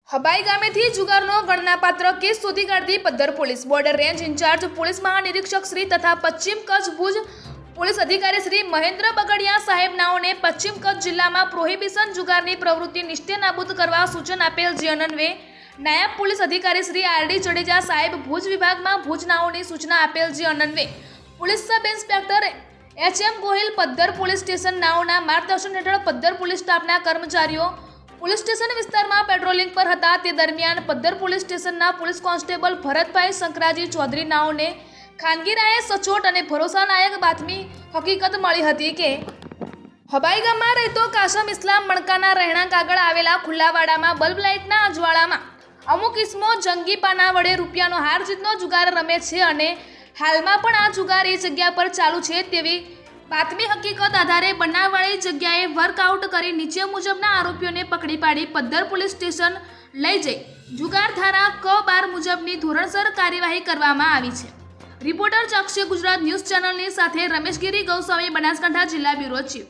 હબાઈ ગામેથી જુગારનો ગણનાપાત્ર કેસ શોધી કાઢતી Paddhar police border range incharge police મહાનિરીક્ષક શ્રી તથા પશ્ચિમ કચ્છ ભુજ પોલીસ અધિકારી શ્રી મહેન્દ્ર બગડિયા સાહેબ નાઓને પશ્ચિમ કચ્છ જિલ્લામાં પ્રોહિબિશન જુગારની પ્રવૃત્તિ નિશ્ચયનાબૂદ કરવા સૂચન આપેલ જે અન્વયે નાયબ પોલીસ અધિકારી શ્રી આરડી જડેજા સાહેબ ભુજ વિભાગમાં ભુજ નાઓની સૂચના આપેલ જે અન્વયે police sub inspector H M. Gohil Paddhar police station નાઓના માર્ગદર્શન હેઠળ પદ્ધર પોલીસ સ્ટાફના કર્મચારીઓ પોલીસ સ્ટેશન વિસ્તારમાં પેટ્રોલિંગ પર હતા તે દરમિયાન પદ્ધર પોલીસ સ્ટેશનના પોલીસ કોન્સ્ટેબલ ભરતભાઈ શંકરાજી ચૌધરી નાઓને ખાનગી રાયે સચોટ અને ભરોસાલાયક બાતમી હકીકત મળી હતી કે હબાઈ ગામમાં રહેતો કાસમ ઇસ્લામ મણકાના રહેણાંક આગળ આવેલા ખુલ્લાવાડામાં બલ્બ લાઇટના અજવાળામાં અમુક ઇસમો જંગી પાના વડે રૂપિયાનો હાર જીતનો જુગાર રમે છે અને હાલમાં પણ આ જુગાર એ જગ્યા પર ચાલુ છે તેવી બાતમી હકીકત આધારે બનાવવાળી જગ્યાએ વર્કઆઉટ કરી નીચે મુજબના આરોપીઓને પકડી પાડી પદ્ધર પોલીસ સ્ટેશન લઈ જઈ જુગાર ધારા ક12 મુજબની ધોરણસર કાર્યવાહી કરવામાં આવી છે। રિપોર્ટર ચક્ષી ગુજરાત ન્યૂઝ ચેનલની સાથે રમેશગીરી ગૌસ્વામી, બનાસકાંઠા જિલ્લા બ્યુરો ચીફ।